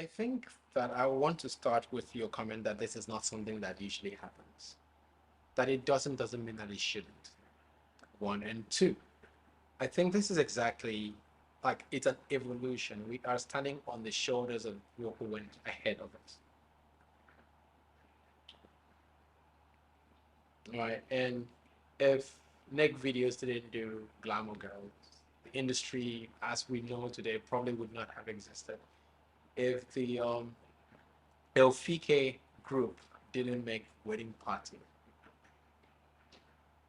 I think that I want to start with your comment that this is not something that usually happens. That it doesn't mean that it shouldn't. One and two. I think this is exactly like it's an evolution. We are standing on the shoulders of people who went ahead of us. Right. And if neck videos didn't do glamour girls, the industry as we know today probably would not have existed. If the Elfike group didn't make Wedding Party,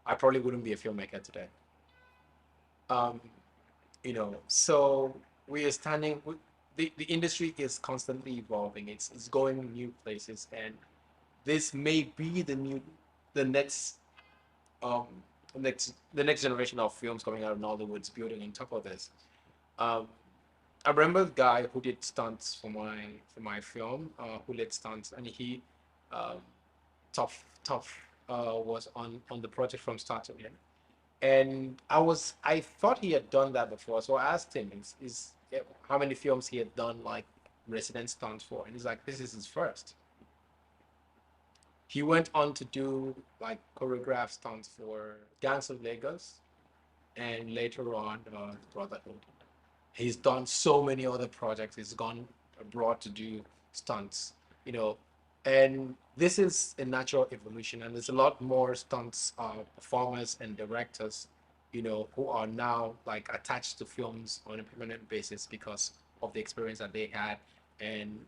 I probably wouldn't be a filmmaker today. Um, so we are standing. The industry is constantly evolving. It's going new places, and this may be the um, the next generation of films coming out of Nollywood's building on top of this. Um, I remember the guy who did stunts for my film, who did stunts, and he, um, tough, was on the project from start to end. And I thought he had done that before, so I asked him, how many films he had done like resident stunts for, and he's like, this is his first. He went on to do like choreographed stunts for Gangs of Lagos and later on Brotherhood. He's done so many other projects. He's gone abroad to do stunts, you know, and this is a natural evolution. And there's a lot more stunts performers and directors, who are now like attached to films on a permanent basis because of the experience that they had, and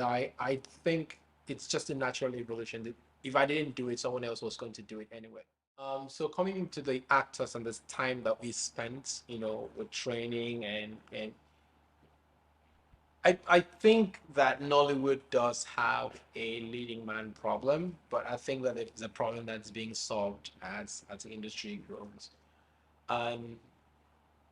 I think it's just a natural evolution. If I didn't do it, someone else was going to do it anyway. So coming into the actors and this time that we spent, with training and I think that Nollywood does have a leading man problem, but I think that it's a problem that's being solved as the industry grows. Um,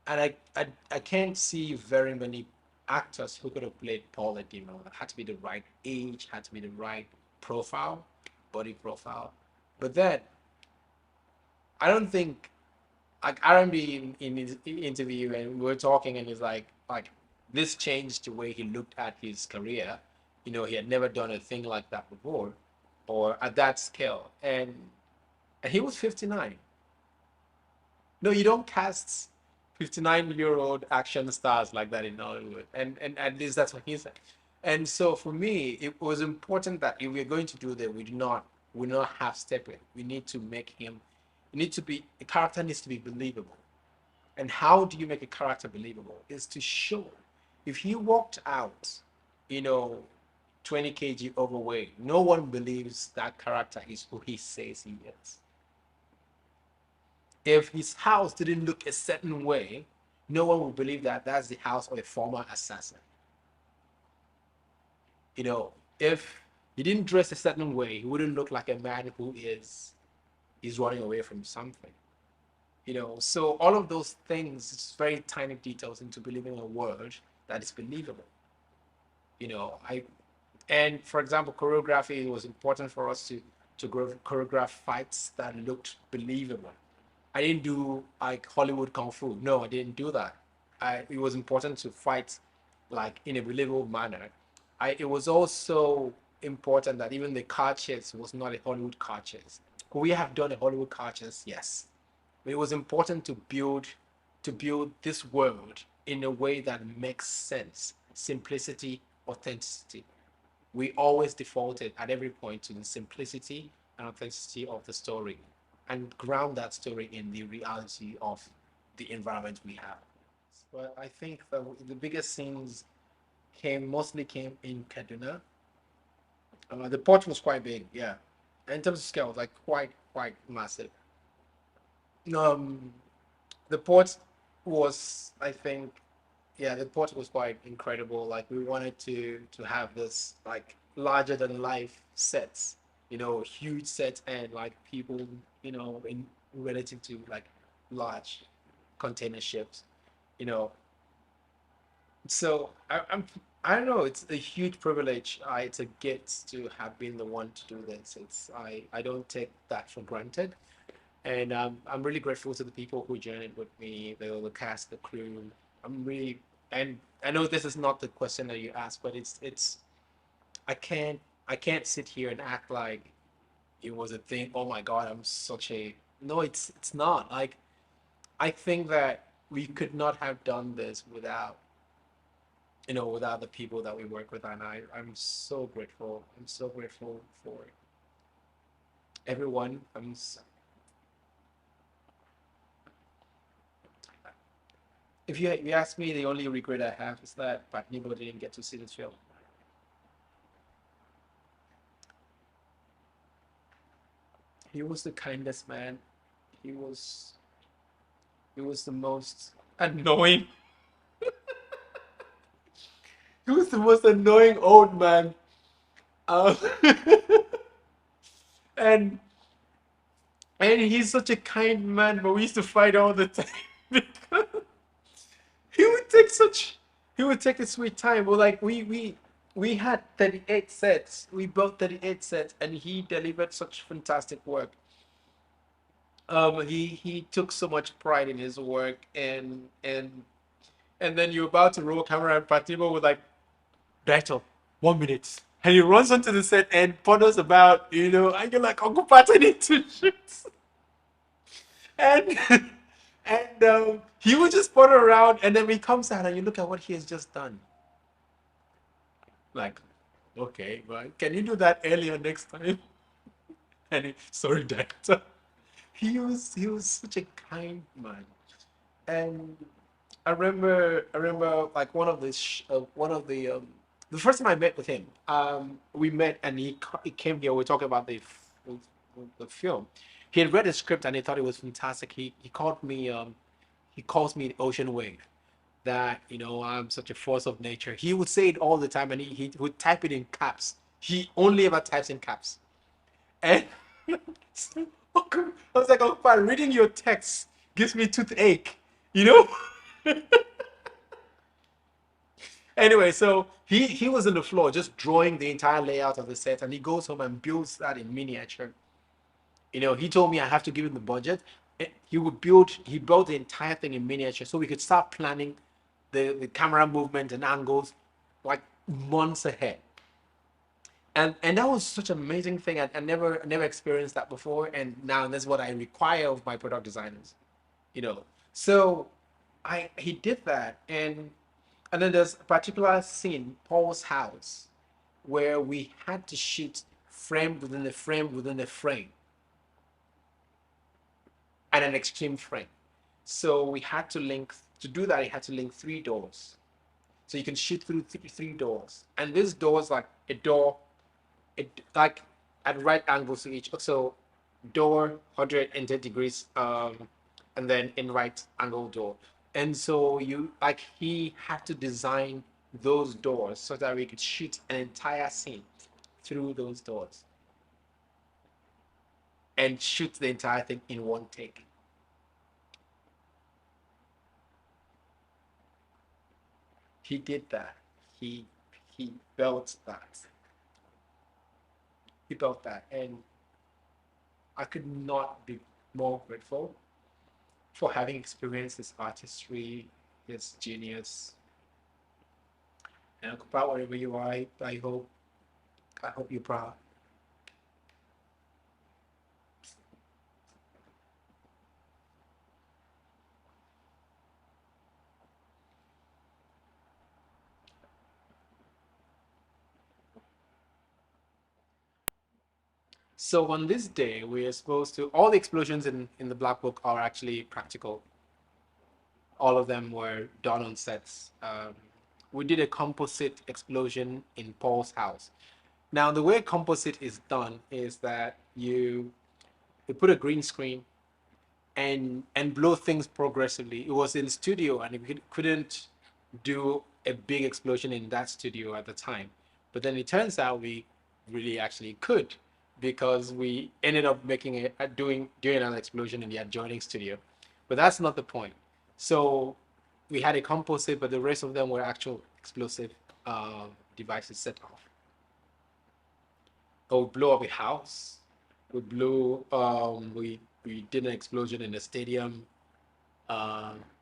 and I can't see very many actors who could have played Paul Edimo. It had to be the right age, had to be the right profile, body profile. But then I don't think like R&B in his interview, and we were talking, and he's like this changed the way he looked at his career. He had never done a thing like that before, or at that scale, and he was 59. No, you don't cast 59-year-old action stars like that in Hollywood, and at least that's what he said. And so for me, it was important that if we're going to do that, we do not half step it. We need to make him. It need to be the character needs to be believable. And how do you make a character believable? Is to show. If he walked out, you know, 20 kg overweight, no one believes that character is who he says he is. If his house didn't look a certain way, no one would believe that that's the house of a former assassin. If he didn't dress a certain way, he wouldn't look like a man who is running away from something. So all of those things, it's very tiny details into believing a word that is believable. I and for example, choreography was important for us to choreograph fights that looked believable. I didn't do like Hollywood kung fu. No, I didn't do that. It was important to fight like in a believable manner. It was also important that even the car chase was not a Hollywood car chase. Could we have done a Hollywood car chase? Yes. But it was important to build this world in a way that makes sense. Simplicity, authenticity. We always defaulted at every point to the simplicity and authenticity of the story and ground that story in the reality of the environment we have. But I think the biggest scenes mostly came in Kaduna. The port was quite big, yeah. In terms of scale, like quite massive. Um, the port was, I think, yeah, the port was quite incredible. Like we wanted to have this like larger than life sets, huge sets and like people, in relative to like large container ships, you know. So I don't know. It's a huge privilege. It's a gift to have been the one to do this. I don't take that for granted, and I'm really grateful to the people who journeyed with me, the cast, the crew. I'm really and I know this is not the question that you asked, but it's I can't I can't sit here and act like it was a thing. Oh my God, I'm such a no. It's not. Like I think that we could not have done this without without the people that we work with, and I'm so grateful. I'm so grateful for everyone. If you ask me, the only regret I have is that Pat Nebo didn't get to see this film. He was the kindest man. He was he was the most annoying. He was the most annoying old man. Um, and and he's such a kind man, but we used to fight all the time because he would take such he would take a sweet time. Well, like we had 38 sets. We built 38 sets, and he delivered such fantastic work. He took so much pride in his work, and then you're about to roll camera, and Fatima would like, battle 1 minute, and he runs onto the set and ponders about, and you're like, Uncle Pat, I need to shoot, and he would just ponder around, and then he comes out, and you look at what he has just done, like, okay, well, can you do that earlier next time? And sorry, director. He was such a kind man, and I remember like the first time I met with him. We met and he came here. We were talking about the film. He had read the script and he thought it was fantastic. He calls me the ocean wave. That I'm such a force of nature. He would say it all the time, and he would type it in caps. He only ever types in caps. And I was like, oh, fine, reading your text gives me toothache, you know? Anyway, so he was on the floor just drawing the entire layout of the set, and he goes home and builds that in miniature. He told me I have to give him the budget. He built the entire thing in miniature so we could start planning the camera movement and angles like months ahead. And that was such an amazing thing. I never experienced that before, and now that's what I require of my product designers. You know, so I he did that, and then there's a particular scene, Paul's house, where we had to shoot frame within a frame within a frame and an extreme frame. So we had to link to do that. I had to link three doors, so you can shoot through three doors, and this door is like a door, it like at right angles to each. So door 110 degrees, and then in right angle door. And so he had to design those doors so that we could shoot an entire scene through those doors and shoot the entire thing in one take. He did that. He he built that. He built that, and I could not be more grateful for having experienced his artistry, his genius. And about wherever you are, I hope you're proud. So on this day, we are supposed to all the explosions in the Black Book are actually practical. All of them were done on sets. We did a composite explosion in Paul's house. Now, the way composite is done is that you put a green screen and blow things progressively. It was in studio, and we couldn't do a big explosion in that studio at the time. But then it turns out we really actually could, because we ended up making it doing an explosion in the adjoining studio. But that's not the point. So we had a composite, but the rest of them were actual explosive devices set off. Or we blew up a house. We did an explosion in a stadium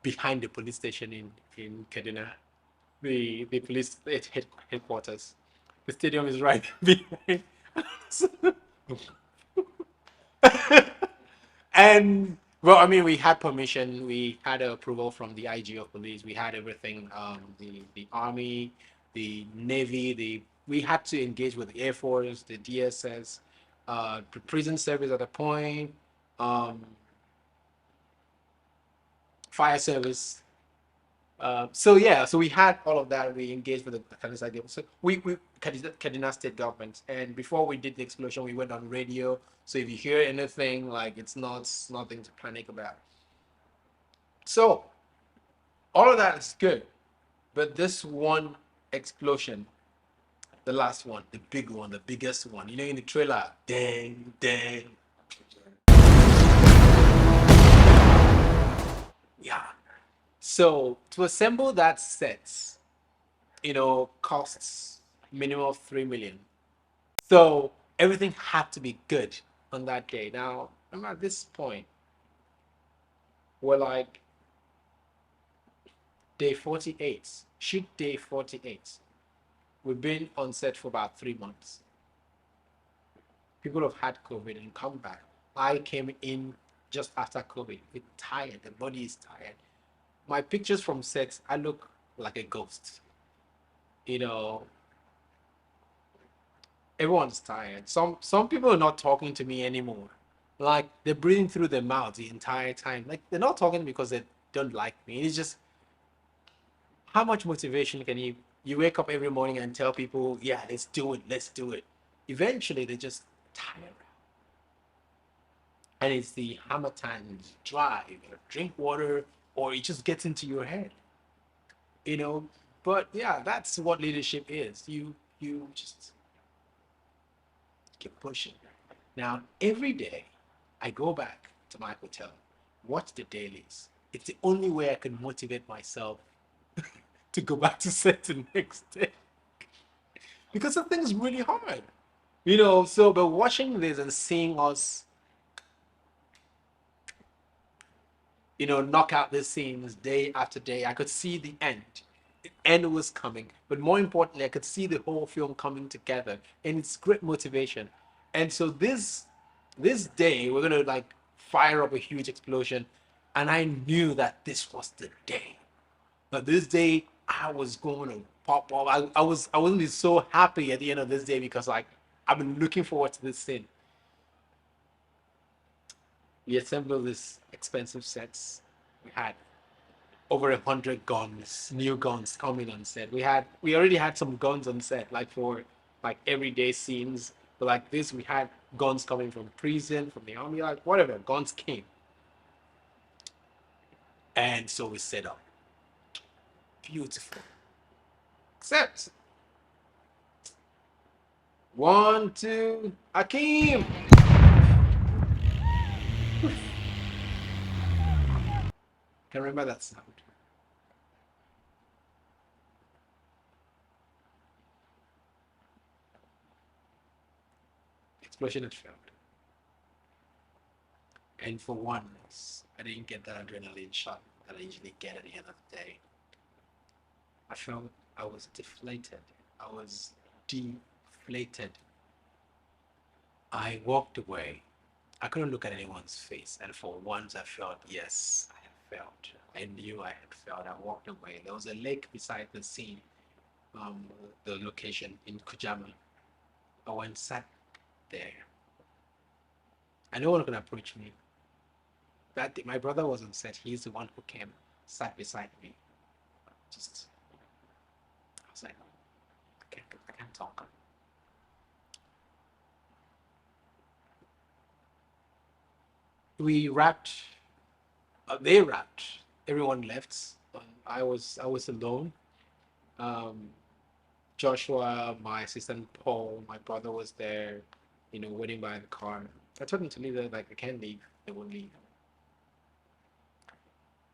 behind the police station in Kaduna. the police headquarters. The stadium is right behind. And well, I mean, we had permission. We had approval from the IG of police. We had everything. The army, the navy. The we had to engage with the Air Force, the DSS, prison service at a point, um, fire service. So yeah, so we had all of that. We engaged with the Kaduna State government. So we Kaduna State government, and before we did the explosion, we went on radio. So if you hear anything, like it's not nothing to panic about. So all of that is good, but this one explosion, the last one, the big one, the biggest one, you know, in the trailer, dang, dang, yeah. So to assemble that set, you know, costs minimum of 3 million. So everything had to be good on that day. Now, I'm at this point, we're like day 48, shoot day 48. We've been on set for about 3 months. People have had COVID and come back. I came in just after COVID. It's tired. The body is tired. My pictures from sets, I look like a ghost. You know, everyone's tired. Some people are not talking to me anymore. Like they're breathing through their mouth the entire time. Like they're not talking because they don't like me. It's just how much motivation can you wake up every morning and tell people, yeah, let's do it, let's do it. Eventually they're just tired. And it's the hammer time, drive, or drink water, or it just gets into your head, you know. But yeah, that's what leadership is. You just keep pushing. Now every day, I go back to my hotel, watch the dailies. It's the only way I can motivate myself to go back to set the next day because the thing's really hard, you know. So, but watching this and seeing us, you know, knock out the scenes day after day. I could see the end. The end was coming. But more importantly, I could see the whole film coming together. And it's great motivation. And so this day, we're gonna like fire up a huge explosion. And I knew that this was the day. But this day I was going to pop off. I was gonna be so happy at the end of this day because like I've been looking forward to this scene. We assembled this expensive sets. We had over 100 guns, new guns coming on set. We already had some guns on set, like for like everyday scenes. But like this, we had guns coming from prison, from the army, like whatever. Guns came, and so we set up. Beautiful. Except one, two, Akeem. Can remember that sound. Explosion had failed, and for once, I didn't get that adrenaline shot that I usually get at the end of the day. I felt I was deflated. I was deflated. I walked away. I couldn't look at anyone's face. And for once, I felt, yes, I had failed. I knew I had failed. I walked away. There was a lake beside the scene, um, the location in Kujama. I went sat there. And no one could approach me. That day, my brother was on set. He's the one who came, sat beside me. Just, I was like, I can't talk. We wrapped, they wrapped. Everyone left. I was alone. Um, Joshua, my assistant Paul, my brother was there, you know, waiting by the car. I told them to leave. They're like, I can't leave. They won't leave.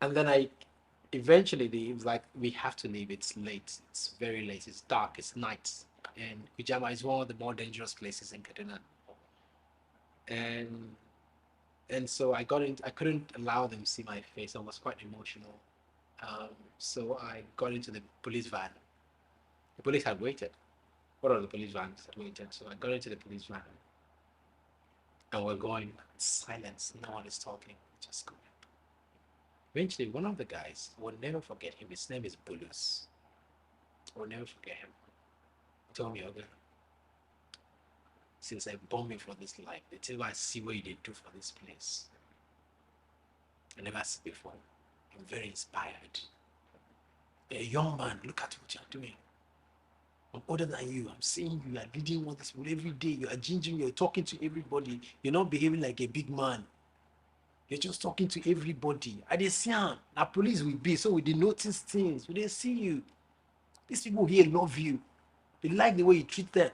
And then I eventually it was like, we have to leave. It's late. It's very late. It's dark. It's night. And Kujama is one of the more dangerous places in Kaduna. And so I couldn't allow them to see my face. I was quite emotional. So I got into the police van. The police had waited. One of the police vans had waited. So I got into the police van and we're going. Silence. No one is talking. Just going. Eventually, one of the guys, I will never forget him. His name is Bulus. I will never forget him. He told me, okay, since I born me for this life, the thing I see what you did do for this place. I never seen before. I'm very inspired. A young man, look at what you're doing. I'm older than you. I'm seeing you. You're leading all this every day. You are gingering. You're talking to everybody. You're not behaving like a big man. You're just talking to everybody. I didn't see him. Now police will be so we didn't notice things. We didn't see you. These people here love you. They like the way you treat them.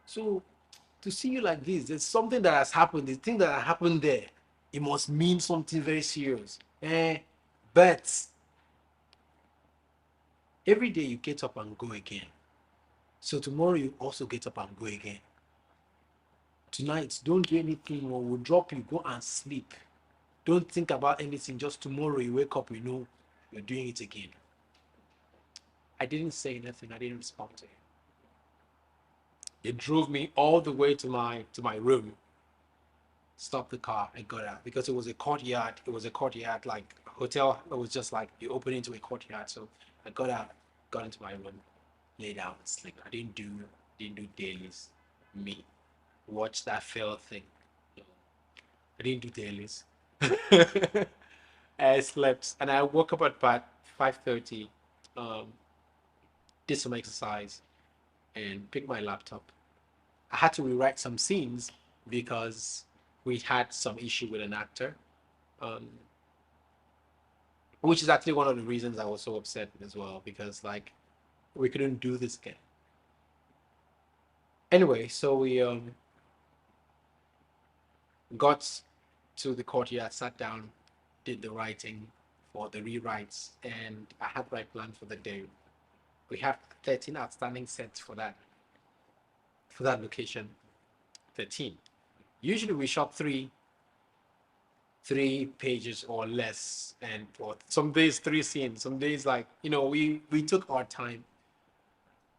So to see you like this, there's something that has happened. The thing that happened there, it must mean something very serious. But every day you get up and go again. So tomorrow you also get up and go again. Tonight, don't do anything or we'll drop you, go and sleep. Don't think about anything. Just tomorrow you wake up, you know you're doing it again. I didn't say anything. I didn't respond to him. They drove me all the way to my room. Stopped the car and got out because it was a courtyard. It was a courtyard like a hotel. It was just like you open into a courtyard. So I got out, got into my room, lay down and sleep. I didn't do dailies. Me watch that fail thing. I didn't do dailies. I slept and I woke up at about 5:30. Did some exercise and picked my laptop. I had to rewrite some scenes because we had some issue with an actor, um, which is actually one of the reasons I was so upset as well because like we couldn't do this again. Anyway, so we got to the courtyard, sat down, did the writing for the rewrites, and I had my plan for the day. We have 13 outstanding sets for that location. 13. Usually we shot three pages or less, and for some days 3 scenes, some days like we took our time,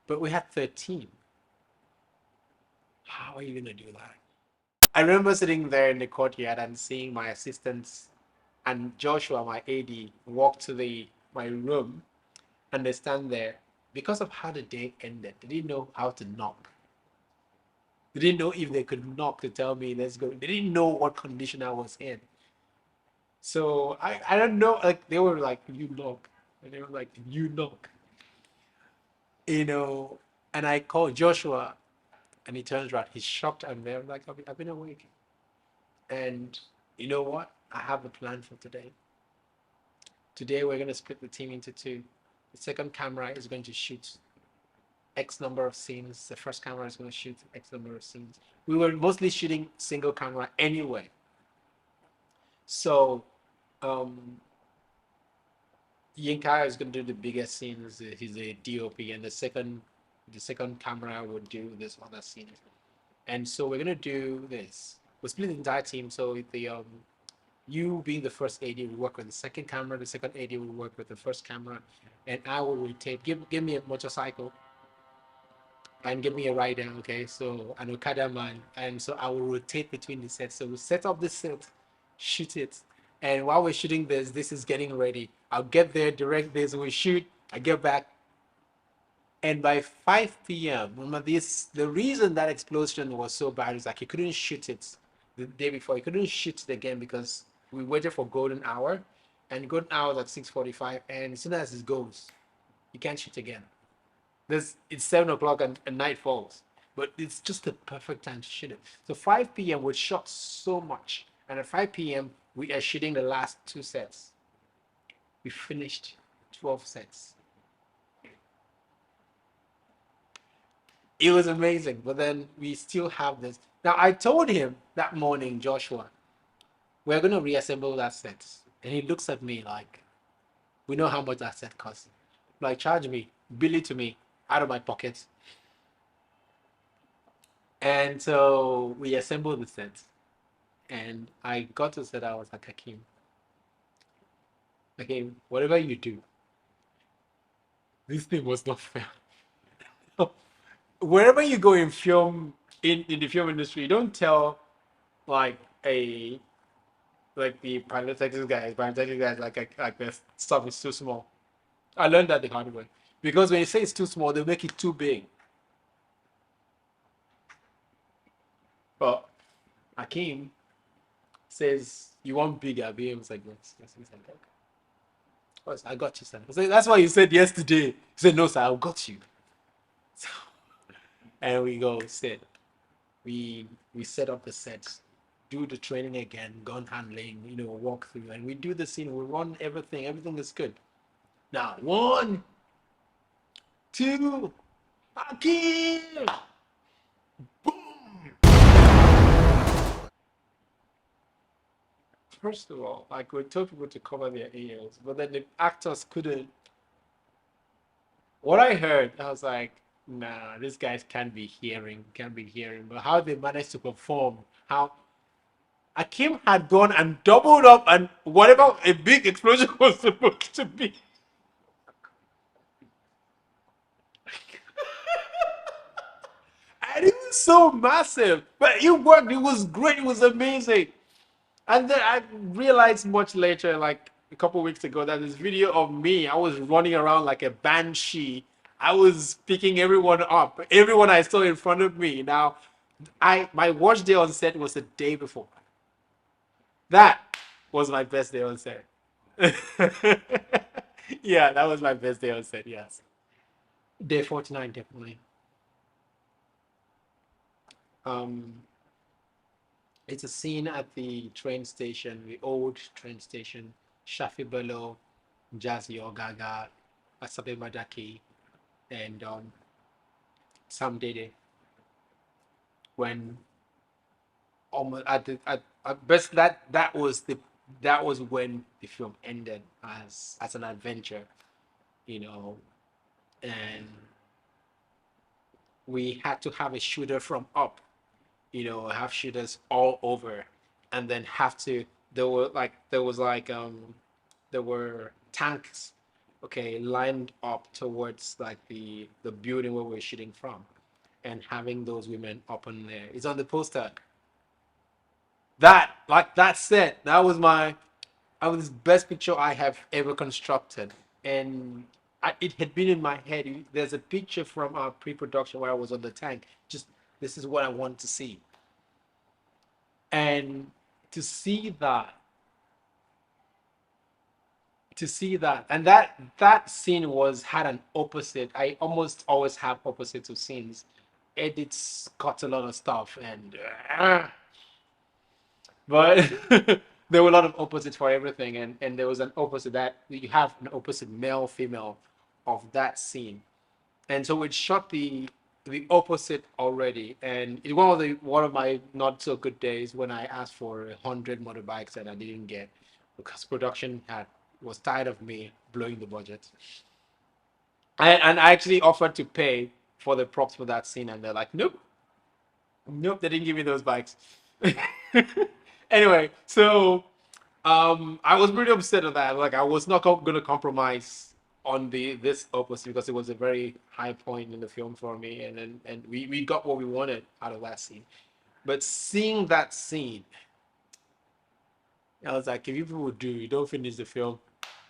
but we had 13. How are you gonna do that? I remember sitting there in the courtyard and seeing my assistants and Joshua, my AD, walk to the my room and they stand there. Because of how the day ended, they didn't know how to knock. They didn't know if they could knock to tell me let's go. They didn't know what condition I was in. So I don't know. Like they were like, you knock. And they were like, you knock. You know, and I called Joshua and he turns around. He's shocked and they're like, I've been awake. And you know what? I have a plan for today. Today we're going to split the team into two. The second camera is going to shoot X number of scenes. The first camera is going to shoot X number of scenes. We were mostly shooting single camera anyway. So Yinka is going to do the biggest scenes. He's a DOP, and the second camera would do this other scene. And so we're going to do this. We're split the entire team. So the you being the first AD will work with the second camera. The second AD will work with the first camera, and I will rotate. Give me a motorcycle and give me a rider, okay? So an Okada man, and so I will rotate between the sets. So we'll set up the set, shoot it, and while we're shooting this is getting ready. I'll get there, direct this, we shoot, I get back, and by 5 p.m., remember this, the reason that explosion was so bad is like he couldn't shoot it the day before. He couldn't shoot it again because we waited for golden hour, and golden hour is at 6:45, and as soon as it goes, you can't shoot again. It's 7 o'clock and night falls, but it's just the perfect time to shoot it. So 5 p.m. we shot so much, and at 5 p.m. we are shooting the last 2 sets. We finished 12 sets. It was amazing, but then we still have this. Now I told him that morning, Joshua, we're gonna reassemble that set, and he looks at me like, we know how much that set costs. Like charge me, bill it to me out of my pocket. And so we assembled the set. And I got to set, I was like, Hakeem, whatever you do, This thing was not fair. Wherever you go in film, in the film industry, you don't tell like a like the pyrotechnics guys like this stuff is too small. I learned that the hard way. Because when you say it's too small, they make it too big. But Akeem says you want bigger beams like this. Yes, yes, like, of course, I got you, sir. I said, that's why you said yesterday. He said, no, sir, I got you. So, and we go sit. We set up the sets, do the training again, gun handling, walk through, and we do the scene. We run everything. Everything is good. Now, one, two, Akeem! First of all, like we told people to cover their ears, but then the actors couldn't. What I heard, I was like, nah, these guys can't be hearing. But how they managed to perform, how Akim had gone and doubled up and whatever a big explosion was supposed to be. And it was so massive. But it worked, it was great, it was amazing. And then I realized much later, like a couple weeks ago, that this video of me, I was running around like a banshee. I was picking everyone up, everyone I saw in front of me. Now, my worst day on set was the day before. That was my best day on set. Yeah, that was my best day on set. Yes, day 49 definitely. Um, it's a scene at the train station, the old train station, Shafi Bello, Jazzy Ogaga, Asabe Madaki, and Sam Dede. When almost at best that was when the film ended as an adventure, you know, and we had to have a shooter from up, have shooters all over, and then have to there were tanks, okay, lined up towards like the building where we're shooting from, and having those women up in there. It's on the poster. That said, that was the best picture I have ever constructed, and it had been in my head. There's a picture from our pre-production where I was on the tank. Just this is what I want to see, and to see that, and that scene was had an opposite. I almost always have opposites of scenes. Edits cut a lot of stuff, and but there were a lot of opposites for everything, and there was an opposite that you have an opposite male female of that scene, and so it shot the opposite already, and it one of my not so good days when I asked for 100 motorbikes and I didn't get, because production had was tired of me blowing the budget, and I actually offered to pay for the props for that scene, and they're like, nope, nope, they didn't give me those bikes. Anyway, so I was pretty upset at that. Like I was not gonna compromise on this opus because it was a very high point in the film for me, and we got what we wanted out of that scene. But seeing that scene, I was like, if you people do, you don't finish the film,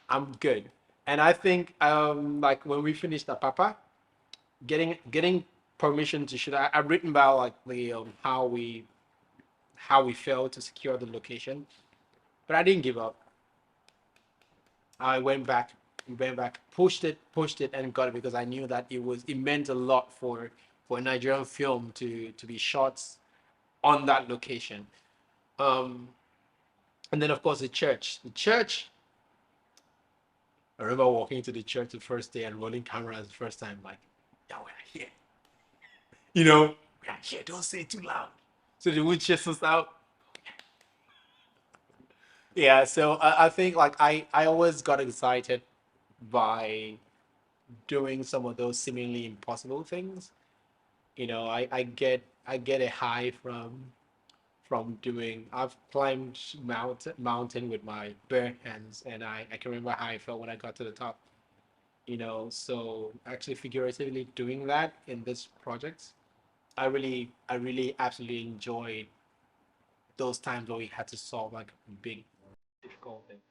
I'm good. And I think like when we finished Apapa, getting permission to shoot, I've written about like the how we failed to secure the location, but I didn't give up. I went back, pushed it, and got it because I knew that it meant a lot for a Nigerian film to be shot on that location. Um, and then of course the church. I remember walking to the church the first day and rolling cameras the first time, like, yeah, we're here, we're here. Don't say it too loud, so they would chase us out. Yeah, so I think like I always got excited by doing some of those seemingly impossible things. I get a high from doing. I've climbed mountain with my bare hands, and I can remember how I felt when I got to the top. So actually figuratively doing that in this project, I really absolutely enjoyed those times where we had to solve like big difficult things.